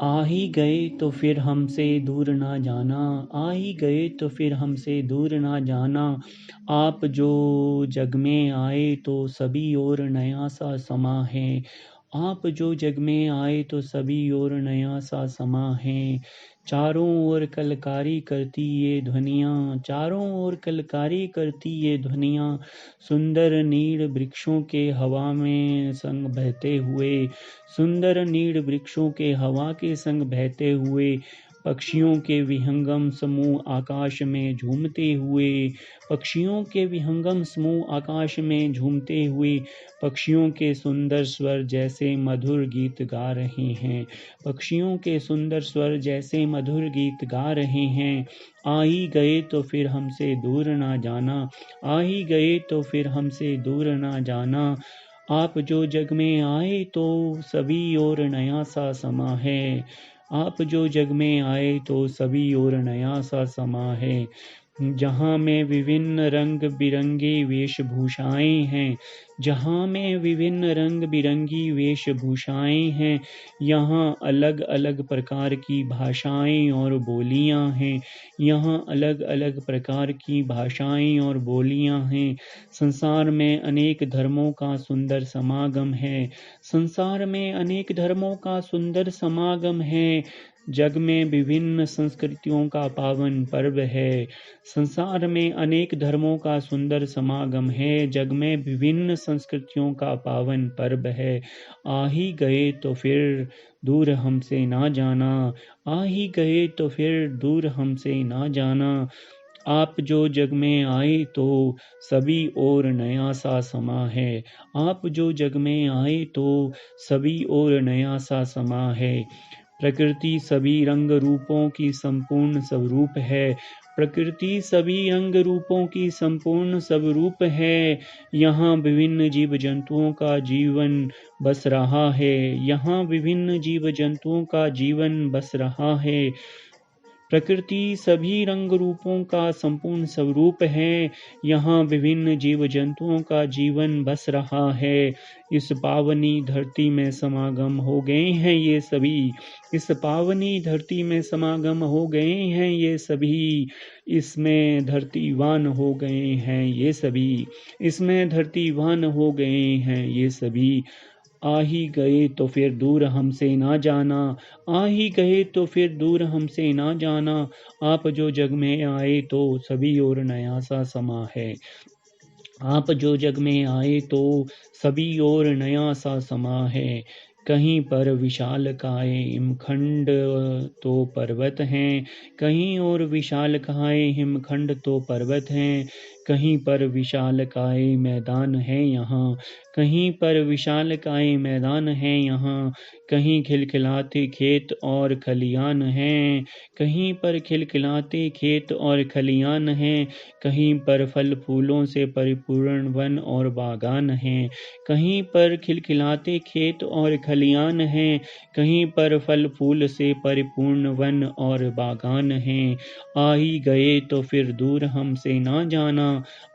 आ ही गए तो फिर हमसे दूर ना जाना, आ ही गए तो फिर हमसे दूर ना जाना। आप जो जग में आए तो सभी और नया सा समा है। आप जो जग में आए तो सभी और नया सा समा है। चारों ओर कलकारी करती ये ध्वनियाँ, चारों ओर कलकारी करती ये ध्वनियाँ। सुंदर नीड़ वृक्षों के हवा में संग बहते हुए, सुंदर नीड़ वृक्षों के हवा के संग बहते हुए। पक्षियों के विहंगम समूह आकाश में झूमते हुए, पक्षियों के विहंगम समूह आकाश में झूमते हुए। पक्षियों के सुंदर स्वर जैसे मधुर गीत गा रहे हैं, पक्षियों के सुंदर स्वर जैसे मधुर गीत गा रहे हैं। आ ही गए तो फिर हमसे दूर ना जाना, आ ही गए तो फिर हमसे दूर ना जाना। आप जो जग में आए तो सभी और नया सा समा है। आप जो जग में आए तो सभी और नया सा समा है। जहाँ में विभिन्न रंग बिरंगी वेशभूषाएं हैं, जहाँ में विभिन्न रंग बिरंगी वेशभूषाएं हैं। यहाँ अलग अलग प्रकार की भाषाएं और बोलियां हैं, यहाँ अलग अलग प्रकार की भाषाएं और बोलियां हैं। संसार में अनेक धर्मों का सुंदर समागम है, संसार में अनेक धर्मों का सुंदर समागम है। जग में विभिन्न संस्कृतियों का पावन पर्व है, संसार में अनेक धर्मों का सुंदर समागम है। जग में विभिन्न संस्कृतियों का पावन पर्व है। आ ही गए तो फिर दूर हमसे ना जाना, आ ही गए तो फिर दूर हमसे ना जाना। आप जो जग में आए तो सभी और नया सा समा है, आप जो जग में आए तो सभी और नया सा समा है। प्रकृति सभी रंग रूपों की संपूर्ण स्वरूप है, प्रकृति सभी रंग रूपों की संपूर्ण स्वरूप है। यहाँ विभिन्न जीव जंतुओं का जीवन बस रहा है, यहाँ विभिन्न जीव जंतुओं का जीवन बस रहा है। प्रकृति सभी रंग रूपों का संपूर्ण स्वरूप है, यहाँ विभिन्न जीव जंतुओं का जीवन बस रहा है। इस पावनी धरती में समागम हो गए हैं ये सभी, इस पावनी धरती में समागम हो गए हैं ये सभी। इसमें धरतीवान हो गए हैं ये सभी, इसमें धरतीवान हो गए हैं ये सभी। आ ही गए तो फिर दूर हमसे ना जाना, आ ही गए तो फिर दूर हमसे ना जाना। आप जो जग में आए तो सभी और नया सा समा है, आप जो जग में आए तो सभी और नया सा समा है। कहीं पर विशालकाय हिमखंड तो पर्वत हैं, कहीं और विशालकाय हिमखंड तो पर्वत हैं। कहीं पर विशालकाय मैदान है यहाँ, कहीं पर विशालकाय मैदान है यहाँ। कहीं खिलखिलाते खेत और खलियान हैं, कहीं पर खिलखिलाते खेत और खलियान हैं। कहीं पर फल फूलों से परिपूर्ण वन और बागान हैं, कहीं पर खिलखिलाते खेत और खलियान हैं। कहीं पर फल फूल से परिपूर्ण वन और बागान हैं। आ ही गए तो फिर दूर हमसे ना जाना,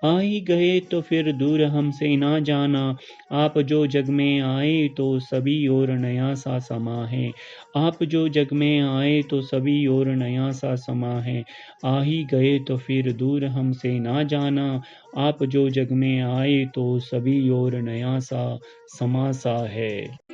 आ ही गए तो फिर दूर हमसे ना जाना। आप जो जग में आए तो सभी और नया सा समा है, आप जो जग में आए तो सभी और नया सा समा है। आ ही गए तो फिर दूर हमसे ना जाना, आप जो जग में आए तो सभी और नया सा समा सा है।